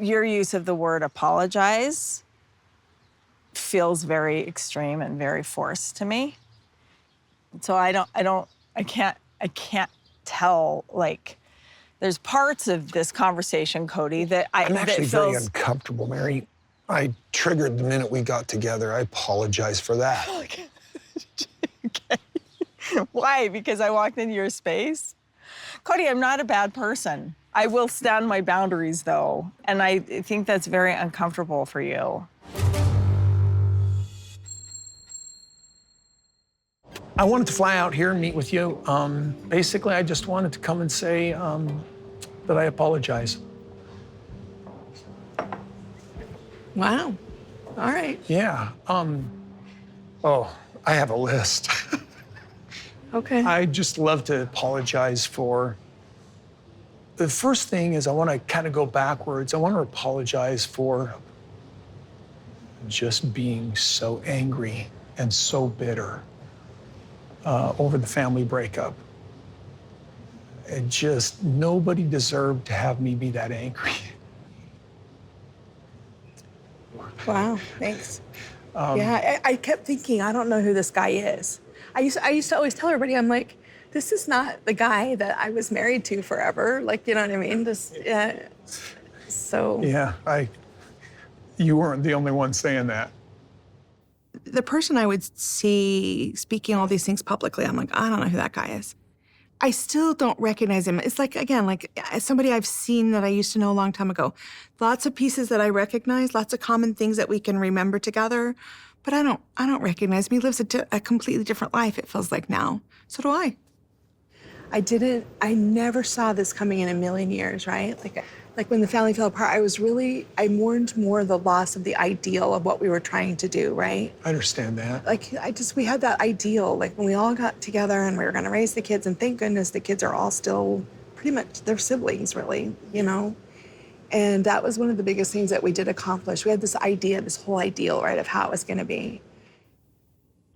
your use of the word apologize feels very extreme and very forced to me. So I can't tell, like, there's parts of this conversation, Kody, that I'm actually very feels... uncomfortable, Mary. I triggered the minute we got together. I apologize for that. Okay. Why? Because I walked into your space? Kody, I'm not a bad person. I will stand my boundaries, though, and I think that's very uncomfortable for you. I wanted to fly out here and meet with you. Basically, I just wanted to come and say that I apologize. Wow. All right. Yeah. Oh, I have a list. Okay. I just love to apologize for... The first thing is I want to kind of go backwards. I want to apologize for just being so angry and so bitter over the family breakup. It just, nobody deserved to have me be that angry. Wow, thanks. Yeah, I kept thinking, I don't know who this guy is. I used to always tell everybody, I'm like, this is not the guy that I was married to forever. Like, you know what I mean? So. Yeah, you weren't the only one saying that. The person I would see speaking all these things publicly, I'm like, I don't know who that guy is. I still don't recognize him. It's like, again, like somebody I've seen that I used to know a long time ago. Lots of pieces that I recognize, lots of common things that we can remember together, but I don't recognize him. He lives a completely different life, it feels like now. So do I. I never saw this coming in a million years, right? Like when the family fell apart, I mourned more the loss of the ideal of what we were trying to do, right? I understand that. Like, we had that ideal, like when we all got together and we were gonna raise the kids, and thank goodness the kids are all still pretty much, they're siblings, really, you know? And that was one of the biggest things that we did accomplish. We had this idea, this whole ideal, right, of how it was gonna be.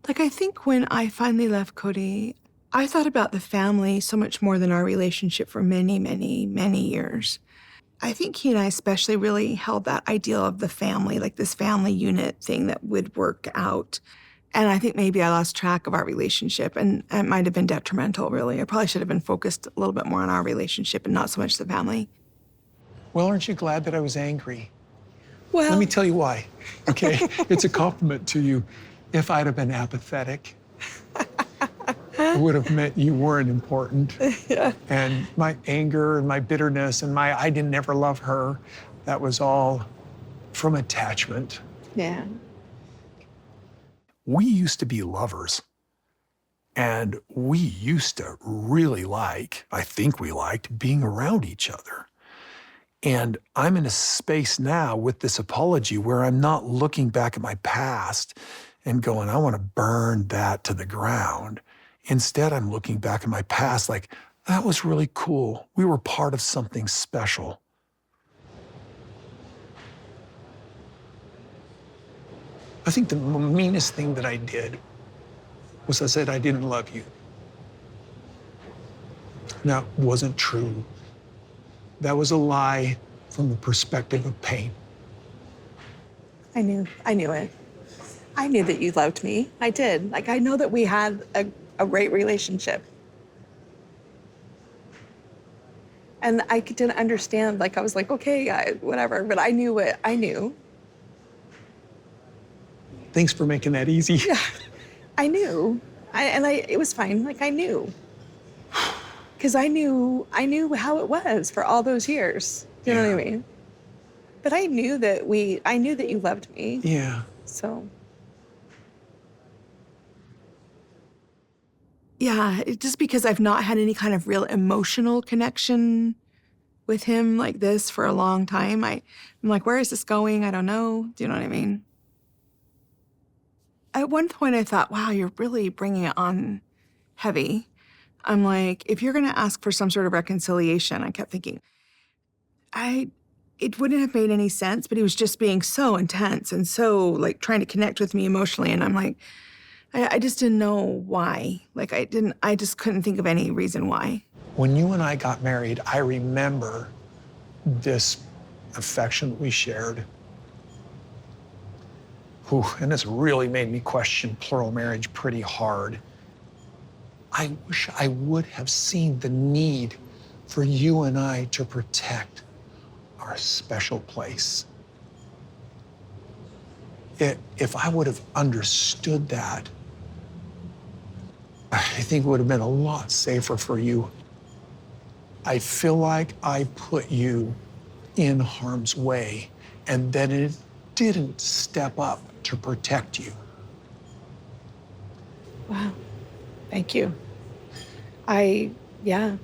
Like, I think when I finally left Kody, I thought about the family so much more than our relationship for many, many, many years. I think he and I especially really held that ideal of the family, like this family unit thing that would work out. And I think maybe I lost track of our relationship, and it might have been detrimental, really. I probably should have been focused a little bit more on our relationship and not so much the family. Well, aren't you glad that I was angry? Well, Let me tell you why, okay? It's a compliment to you. If I'd have been apathetic, it would have meant you weren't important. Yeah. And my anger and my bitterness and my I didn't ever love her, that was all from attachment. Yeah. We used to be lovers. And we used to really I think we liked, being around each other. And I'm in a space now with this apology where I'm not looking back at my past and going, I want to burn that to the ground. Instead, I'm looking back at my past like, that was really cool. We were part of something special. I think the meanest thing that I did was I said I didn't love you. That wasn't true. That was a lie from the perspective of pain. I knew it. I knew that you loved me. I did. Like, I know that we had a great relationship. And I didn't understand, like, I was like, okay, whatever, but I knew it. I knew. Thanks for making that easy. Yeah, I knew. It was fine, like, I knew. Because I knew how it was for all those years. You know what I mean? But I knew that you loved me. Yeah. So. Yeah, just because I've not had any kind of real emotional connection with him like this for a long time, I'm like, where is this going? I don't know. Do you know what I mean? At one point I thought, wow, you're really bringing it on heavy. I'm like, if you're gonna ask for some sort of reconciliation, I kept thinking, it wouldn't have made any sense, but he was just being so intense and so like trying to connect with me emotionally. And I'm like, I just didn't know why. Like I just couldn't think of any reason why. When you and I got married, I remember this affection that we shared. Whew, and this really made me question plural marriage pretty hard. I wish I would have seen the need for you and I to protect our special place. If I would have understood that, I think it would have been a lot safer for you. I feel like I put you in harm's way, and then it didn't step up to protect you. Wow. Thank you. Yeah.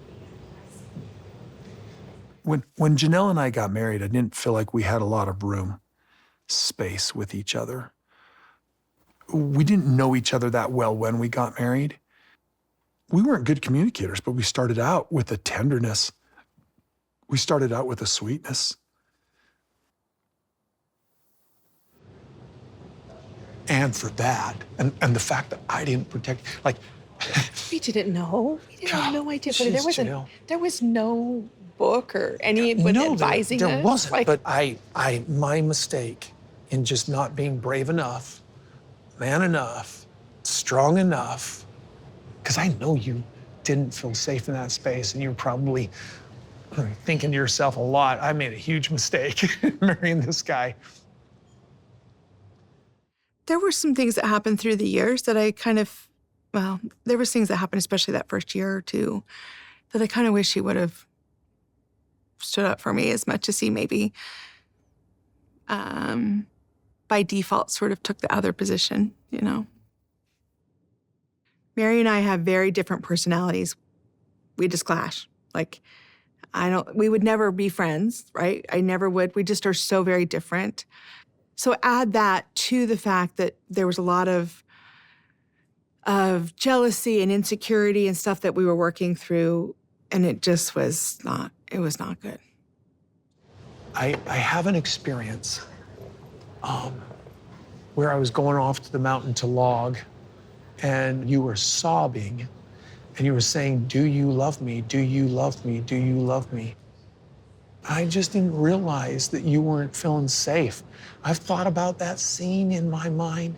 When Janelle and I got married, I didn't feel like we had a lot of room, space with each other. We didn't know each other that well when we got married. We weren't good communicators, but we started out with a tenderness. We started out with a sweetness. And for that, and the fact that I didn't protect, like, We didn't know. We didn't have no idea. But jeez, Janelle. there was no book or anyone No, advising there us. wasn't. Like, But my mistake in just not being brave enough, man enough, strong enough, because I know you didn't feel safe in that space, and you're probably thinking to yourself a lot, I made a huge mistake marrying this guy. there were some things that happened through the years that I kind of, well, there was things that happened, especially that first year or two, that I kind of wish he would have stood up for me as much as he maybe, by default, sort of took the other position, you know? Mary and I have very different personalities. We just clash. Like, we would never be friends, right? I never would. We just are so very different. So add that to the fact that there was a lot of jealousy and insecurity and stuff that we were working through, and it just was not good. I have an experience where I was going off to the mountain to log, and you were sobbing, and you were saying, "Do you love me? Do you love me? Do you love me?" I just didn't realize that you weren't feeling safe. I've thought about that scene in my mind,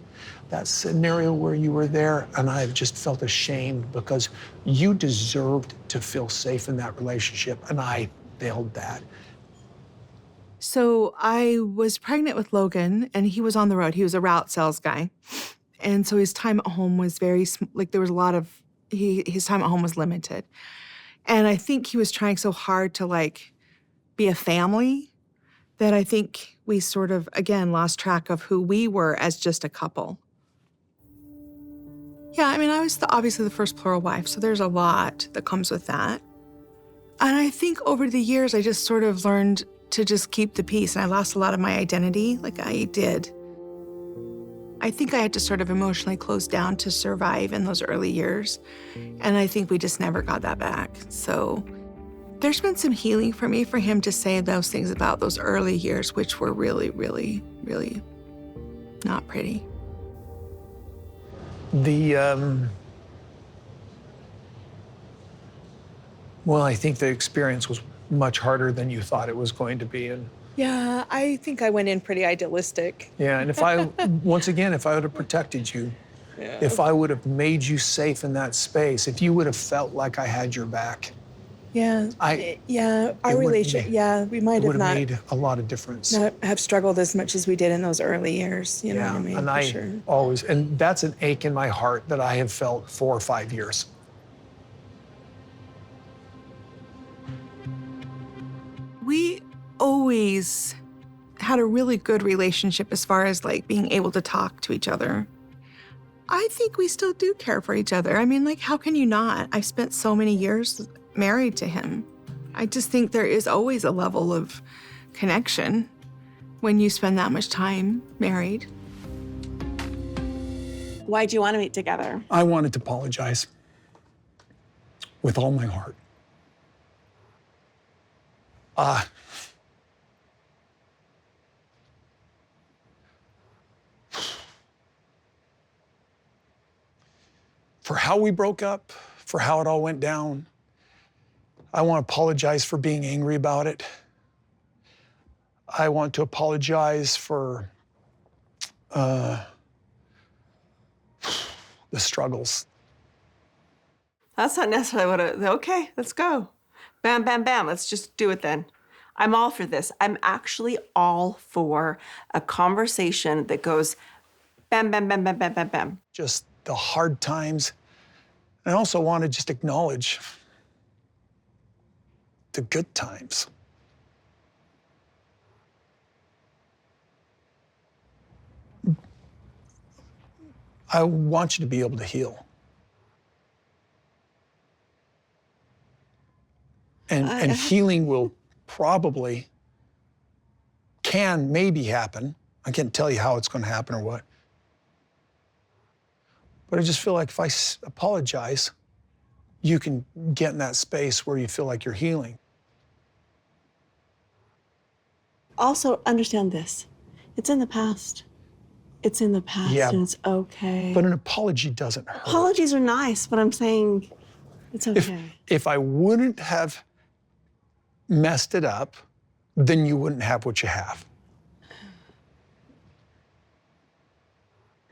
that scenario where you were there, and I've just felt ashamed because you deserved to feel safe in that relationship, and I failed that. So I was pregnant with Logan, and he was on the road. He was a route sales guy. And so his time at home was there was a lot of, his time at home was limited. And I think he was trying so hard to be a family that I think we sort of, again, lost track of who we were as just a couple. Yeah, I mean, I was obviously the first plural wife, so there's a lot that comes with that. And I think over the years, I just sort of learned to just keep the peace, and I lost a lot of my identity, like I did. I think I had to sort of emotionally close down to survive in those early years, and I think we just never got that back. So there's been some healing for me for him to say those things about those early years, which were really, really, really not pretty. Well, I think the experience was much harder than you thought it was going to be. And Yeah, I think I went in pretty idealistic. yeah, and once again, if I would have protected you, if I would have made you safe in that space, if you would have felt like I had your back, Yeah, our relationship, we might it would have have not, made a lot of difference. not have struggled as much as we did in those early years, you know what I mean? And For sure. always, and that's an ache in my heart that I have felt 4 or 5 years. We always had a really good relationship as far as being able to talk to each other. I think we still do care for each other. I mean, how can you not? I've spent so many years married to him. I just think there is always a level of connection when you spend that much time married. Why'd you want to meet together? I wanted to apologize with all my heart. For how we broke up, for how it all went down. I want to apologize for being angry about it. I want to apologize for the struggles. That's not necessarily what okay, let's go. Bam, bam, bam. Let's just do it then. I'm all for this. I'm actually all for a conversation that goes bam, bam, bam, bam, bam, bam, bam. Just the hard times. I also want to just acknowledge the good times. I want you to be able to heal. And healing will probably, maybe happen. I can't tell you how it's going to happen or what. But I just feel like if I apologize, you can get in that space where you feel like you're healing. Also, understand this. It's in the past. It's in the past, Yeah, and it's okay. But an apology doesn't hurt. Apologies are nice, but I'm saying it's okay. If I wouldn't have messed it up, then you wouldn't have what you have.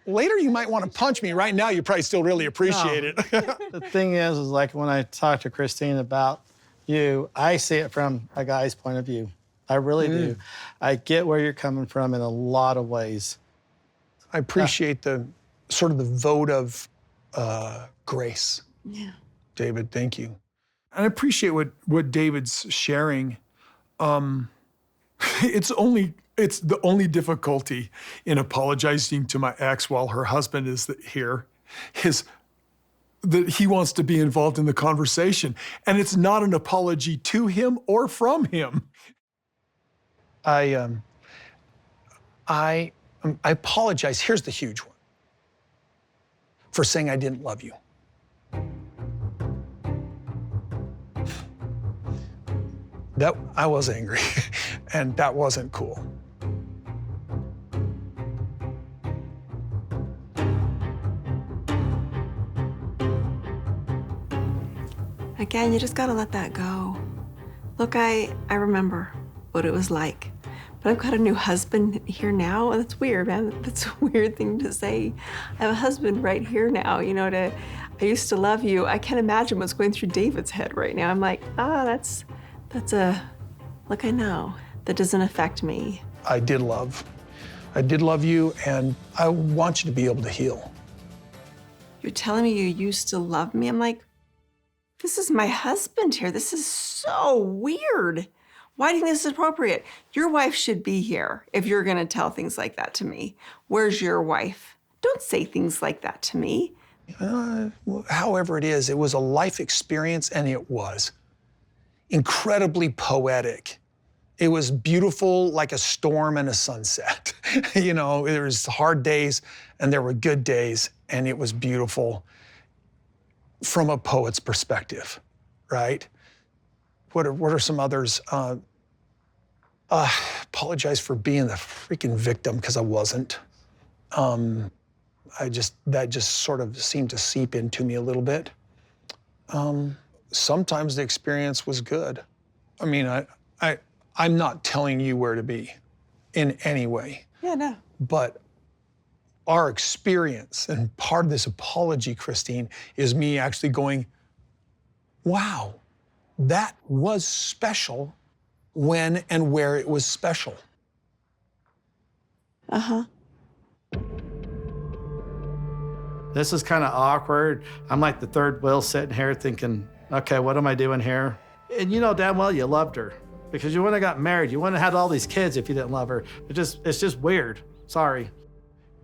Later, you might want to punch me. Right now, you probably still really appreciate it. The thing is like when I talk to Christine about you, I see it from a guy's point of view. I really do. I get where you're coming from in a lot of ways. I appreciate the sort of the vote of grace. Yeah. David, thank you. And I appreciate what David's sharing. It's the only difficulty in apologizing to my ex while her husband is here is that he wants to be involved in the conversation. And it's not an apology to him or from him. I apologize. Here's the huge one. For saying I didn't love you. That I was angry, and that wasn't cool. Again, you just gotta let that go. Look, I remember what it was like. But I've got a new husband here now, and that's weird, man. That's a weird thing to say. I have a husband right here now, I used to love you. I can't imagine what's going through David's head right now. I'm like, look, I know. That doesn't affect me. I did love you, and I want you to be able to heal. You're telling me you used to love me? I'm like, this is my husband here. This is so weird. Why do you think this is appropriate? Your wife should be here if you're gonna tell things like that to me. Where's your wife? Don't say things like that to me. However it is, it was a life experience, and it was incredibly poetic. It was beautiful like a storm and a sunset. There was hard days and there were good days, and it was beautiful from a poet's perspective, right? What are some others? Apologize for being the freaking victim, because I wasn't. That just sort of seemed to seep into me a little bit. Sometimes the experience was good. I mean, I'm not telling you where to be in any way. Yeah, no. But our experience, and part of this apology, Christine, is me actually going, wow, that was special when and where it was special. Uh-huh. This is kind of awkward. I'm like the third wheel sitting here thinking, okay, what am I doing here? And you know damn well you loved her, because you wouldn't have got married. You wouldn't have had all these kids if you didn't love her. It's just weird. Sorry.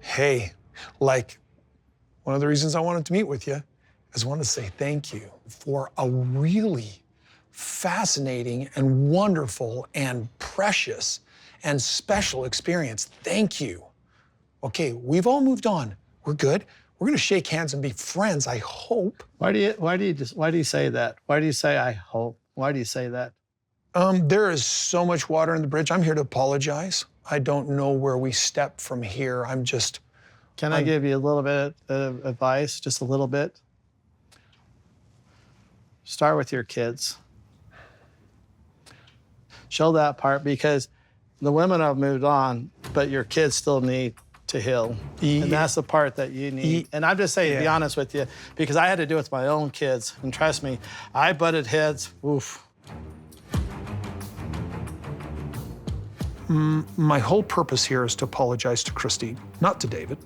Hey, like, one of the reasons I wanted to meet with you is I wanted to say thank you for a really fascinating and wonderful and precious and special experience. Thank you. Okay, we've all moved on. We're good. We're gonna shake hands and be friends, I hope. Why do you say that? Why do you say I hope? Why do you say that? There is so much water in the bridge. I'm here to apologize. I don't know where we step from here. Can I give you a little bit of advice, just a little bit? Start with your kids. Show that part, because The women have moved on, but your kids still need to heal. And that's the part that you need. And I'm just saying, to be honest with you, because I had to do it with my own kids. And trust me, I butted heads, oof. My whole purpose here is to apologize to Christine, not to David,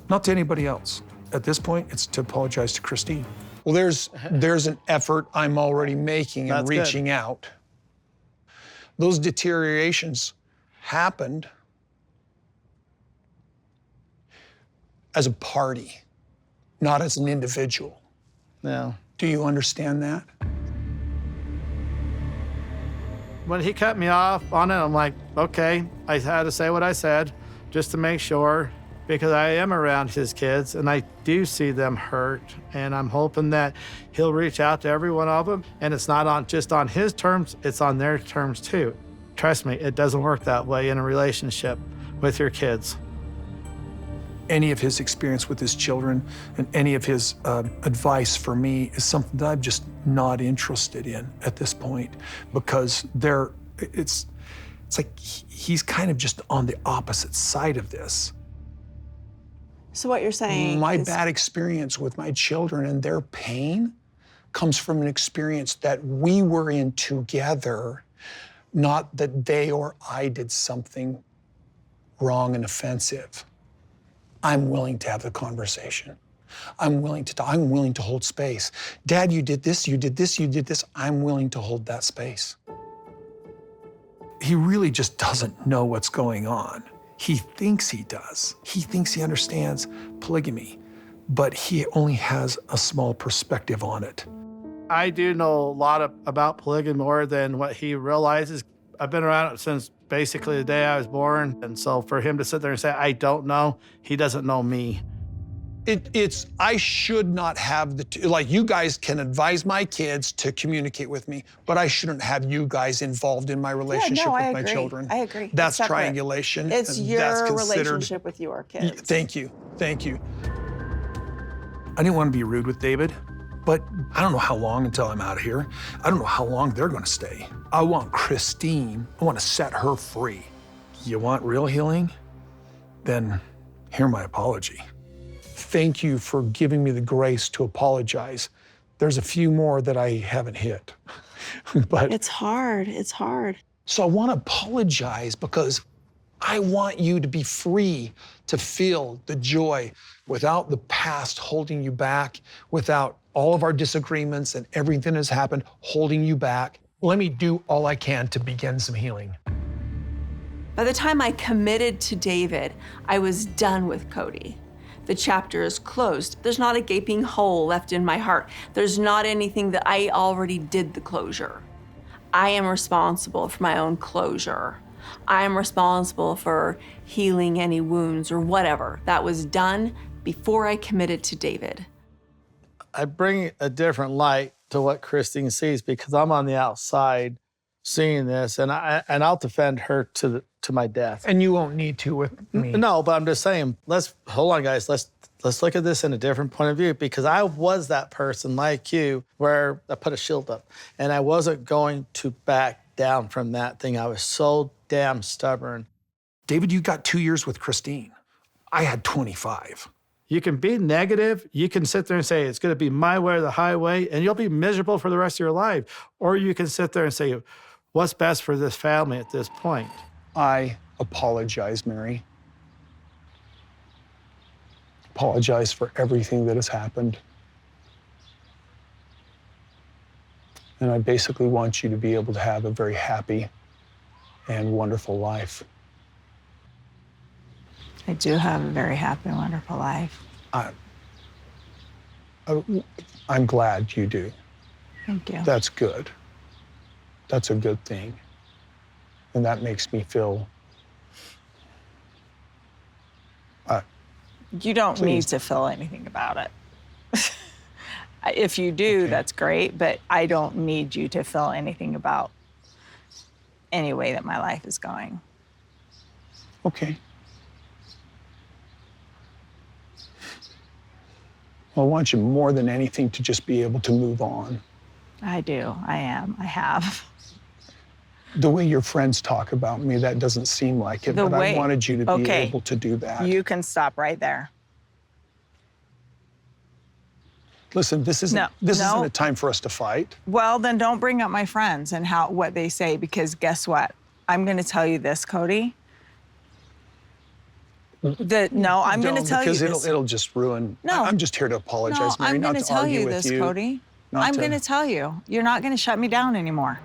not to anybody else. At this point, it's to apologize to Christine. Well, there's an effort I'm already making and reaching out. Those deteriorations happened as a party, not as an individual. Yeah. Do you understand that? When he cut me off on it, I'm like, okay, I had to say what I said just to make sure, because I am around his kids and I do see them hurt, and I'm hoping that he'll reach out to every one of them, and it's not just on his terms, it's on their terms too. Trust me, it doesn't work that way in a relationship with your kids. Any of his experience with his children and any of his advice for me is something that I'm just not interested in at this point, because it's like he's kind of just on the opposite side of this. So what you're saying My is bad experience with my children and their pain comes from an experience that we were in together, not that they or I did something wrong and offensive. I'm willing to have the conversation. I'm willing to talk. I'm willing to hold space. Dad, you did this, you did this, you did this. I'm willing to hold that space. He really just doesn't know what's going on. He thinks he does. He thinks he understands polygamy, but he only has a small perspective on it. I do know a lot about polygamy more than what he realizes. I've been around it since basically the day I was born. And so for him to sit there and say, I don't know, he doesn't know me. I should not have like you guys can advise my kids to communicate with me, but I shouldn't have you guys involved in my relationship with my children. I agree. That's Separate. triangulation. It's and your that's considered, relationship with your kids. Thank you, thank you. I didn't want to be rude with David, but I don't know how long until I'm out of here. I don't know how long they're going to stay. I want Christine, I want to set her free. You want real healing? Then hear my apology. Thank you for giving me the grace to apologize. There's a few more that I haven't hit, but It's hard, it's hard. so I want to apologize because I want you to be free to feel the joy without the past holding you back, without all of our disagreements and everything that's happened holding you back. Let me do all I can to begin some healing. By the time I committed to David, I was done with Kody. The chapter is closed. There's not a gaping hole left in my heart. There's not anything that I already did the closure. I am responsible for my own closure. I am responsible for healing any wounds or whatever. That was done before I committed to David. I bring a different light to what Christine sees because I'm on the outside seeing this, and I'll defend her to my death. And you won't need to with me. No, but I'm just saying, hold on, guys. Let's look at this in a different point of view, because I was that person like you where I put a shield up and I wasn't going to back down from that thing. I was so damn stubborn. David, you got 2 years with Christine. I had 25. You can be negative. You can sit there and say, it's going to be my way or the highway, and you'll be miserable for the rest of your life. Or you can sit there and say, what's best for this family at this point? I apologize, Mary. Apologize for everything that has happened. And I basically want you to be able to have a very happy and wonderful life. I do have a very happy and wonderful life. I'm glad you do. Thank you. That's good. That's a good thing. And that makes me feel... You don't Please. need to feel anything about it. If you do, Okay. that's great, but I don't need you to feel anything about any way that my life is going. Okay. Well, I want you more than anything to just be able to move on. I do. I am. I have. The way your friends talk about me, that doesn't seem like it, The but way- I wanted you to be okay. able to do that. You can stop right there. Listen, this isn't a time for us to fight. Well, then don't bring up my friends and what they say, because guess what? I'm going to tell you this, Kody. I'm going to tell you because this. it'll just ruin. No. I'm just here to apologize, No, Mary, I'm not going to to tell argue you with this, you. Kody. not I'm to- going to tell you. You're not going to shut me down anymore.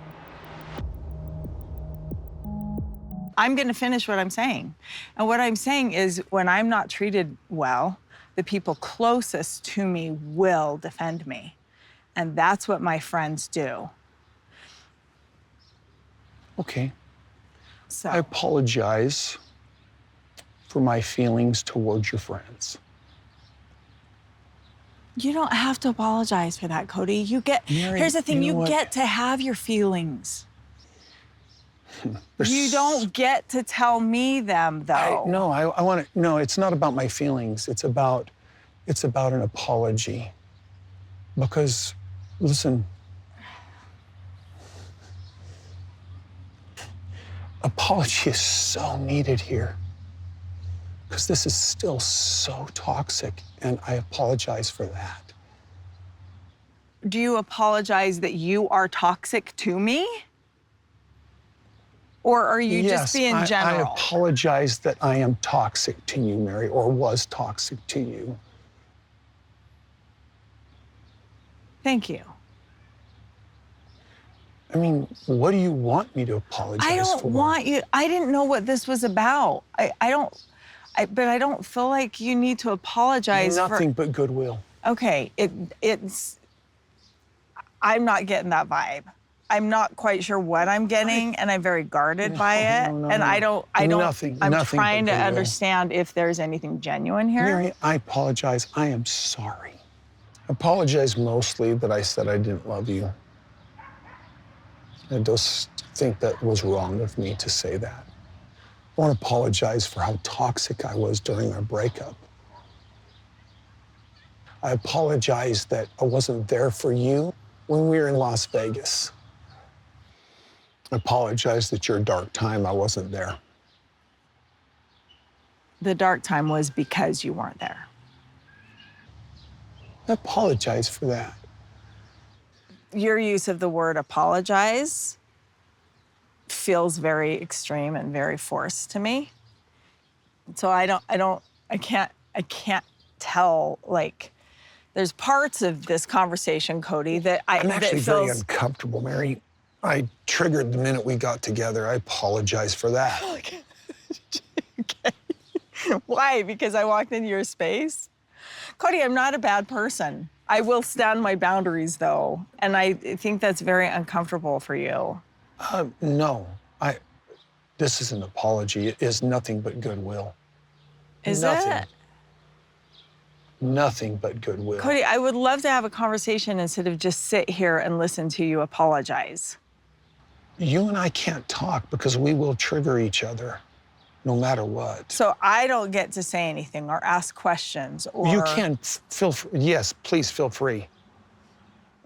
I'm going to finish what I'm saying. And what I'm saying is, when I'm not treated well, the people closest to me will defend me. And that's what my friends do. Okay. So I apologize for my feelings towards your friends. you don't have to apologize for that, Kody. Mary, Here's the thing, you know you what? get to have your feelings. You don't get to tell me them, though. I want to. No, it's not about my feelings. It's about an apology. Because, listen, apology is so needed here. Because this is still so toxic, and I apologize for that. Do you apologize that you are toxic to me? Or are you just being I general? apologize that I am toxic to you, Mary, or was toxic to you. Thank you. I mean, what do you want me to apologize for? I don't want you. I didn't know what this was about. But I don't feel like you need to apologize Nothing but goodwill. Okay, I'm not getting that vibe. I'm not quite sure what I'm getting, and I'm very guarded by it. no, and no. I don't. Nothing I'm but trying to goodwill. understand if there's anything genuine here. Mary, I apologize. I am sorry. I apologize mostly that I said I didn't love you. I just think that was wrong of me to say that. I want to apologize for how toxic I was during our breakup. I apologize that I wasn't there for you when we were in Las Vegas. I apologize that your dark time, I wasn't there. The dark time was because you weren't there. I apologize for that. Your use of the word apologize feels very extreme and very forced to me. So I can't tell, like, there's parts of this conversation, Kody, that I'm actually very feels uncomfortable, Mary. I triggered the minute we got together. I apologize for that. Okay. Why? Because I walked into your space? Kody, I'm not a bad person. I will stand my boundaries, though, and I think that's very uncomfortable for you. No, this is an apology. It is nothing but goodwill. Is Nothing. it? Nothing but goodwill. Kody, I would love to have a conversation instead of just sit here and listen to you apologize. You and I can't talk because we will trigger each other, no matter what. So I don't get to say anything or ask questions or... You can feel free. Yes, please feel free.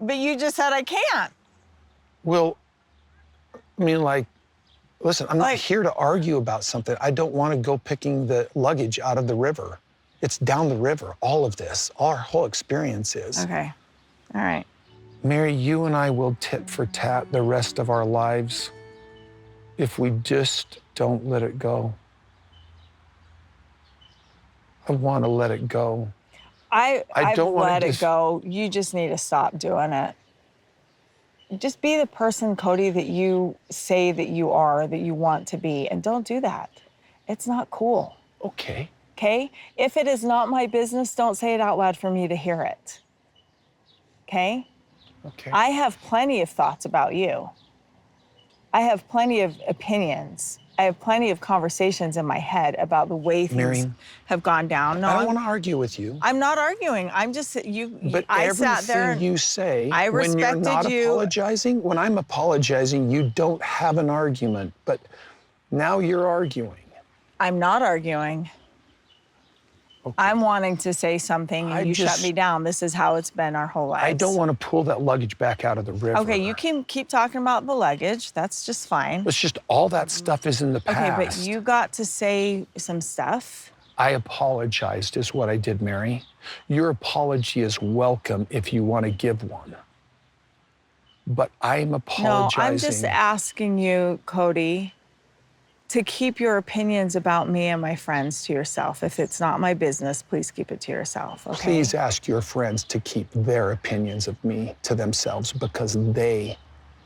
But you just said I can't. Well, I mean, like, listen, I'm not Like- here to argue about something. I don't want to go picking the luggage out of the river. It's down the river, all of this, our whole experience is. Okay. All right. Mary, you and I will tit for tat the rest of our lives if we just don't let it go. I want to let it go. I've don't wanna let it go. You just need to stop doing it. Just be the person, Kody, that you say that you are, that you want to be, and don't do that. It's not cool, Okay. okay? If it is not my business, don't say it out loud for me to hear it, okay? Okay. I have plenty of thoughts about you. I have plenty of opinions. I have plenty of conversations in my head about the way things Mary, have gone down. No, I don't want to argue with you. I'm not arguing. I'm just you. But I everything sat there. And, you say, I when you're respected not you. apologizing, when I'm apologizing, you don't have an argument. But now you're arguing. I'm not arguing. I'm wanting to say something and you shut me down. This is how it's been our whole lives. I don't want to pull that luggage back out of the river. Okay, you can keep talking about the luggage. That's just fine. It's just all that stuff is in the past. Okay, but you got to say some stuff. I apologized is what I did, Mary. Your apology is welcome if you want to give one. But I'm apologizing. No, I'm just asking you, Kody, to keep your opinions about me and my friends to yourself. If it's not my business, please keep it to yourself, okay? Please ask your friends to keep their opinions of me to themselves because they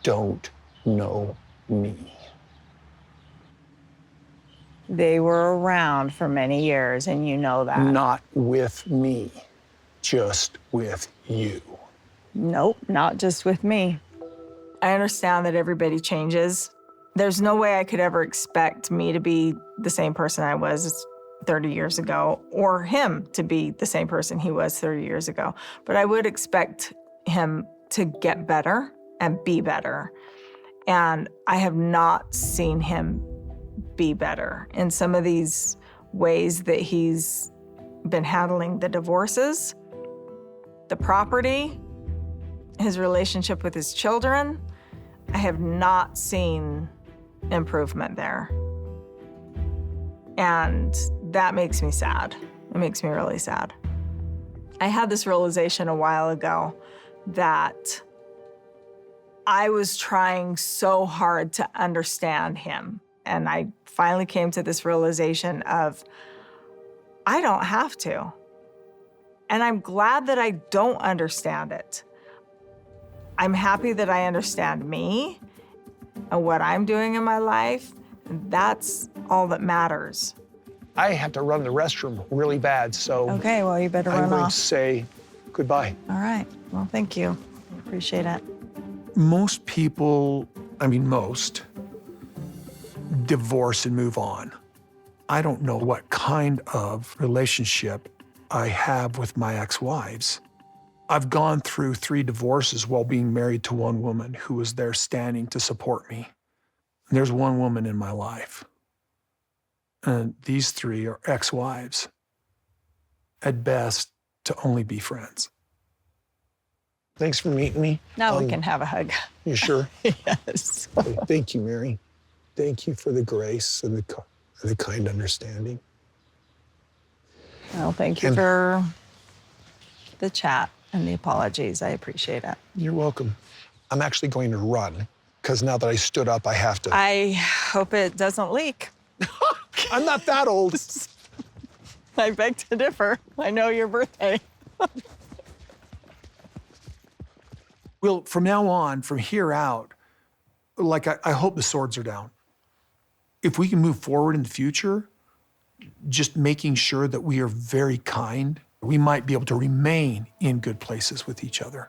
don't know me. They were around for many years, and you know that. Not with me, just with you. Nope, not just with me. I understand that everybody changes. There's no way I could ever expect me to be the same person I was 30 years ago, or him to be the same person he was 30 years ago. But I would expect him to get better and be better. And I have not seen him be better in some of these ways that he's been handling the divorces, the property, his relationship with his children. I have not seen improvement there. And that makes me sad. It makes me really sad. I had this realization a while ago that I was trying so hard to understand him. And I finally came to this realization of, I don't have to. And I'm glad that I don't understand it. I'm happy that I understand me and what I'm doing in my life. That's all that matters. I have to run to the restroom really bad, so Okay, well, you better I'm run going off. to say goodbye. All right, well, thank you. I appreciate it. Most people, most, divorce and move on. I don't know what kind of relationship I have with my ex-wives. I've gone through 3 divorces while being married to one woman who was there standing to support me. There's one woman in my life. And these 3 are ex-wives. At best, to only be friends. Thanks for meeting me. Now we can have a hug. You sure? Yes. Thank you, Mary. Thank you for the grace and the kind understanding. Well, thank you And- for the chat and the apologies. I appreciate it. You're welcome. I'm actually going to run, because now that I stood up, I have to. I hope it doesn't leak. I'm not that old. I beg to differ. I know your birthday. Well, from now on, from here out, I hope the swords are down. If we can move forward in the future, just making sure that we are very kind, we might be able to remain in good places with each other.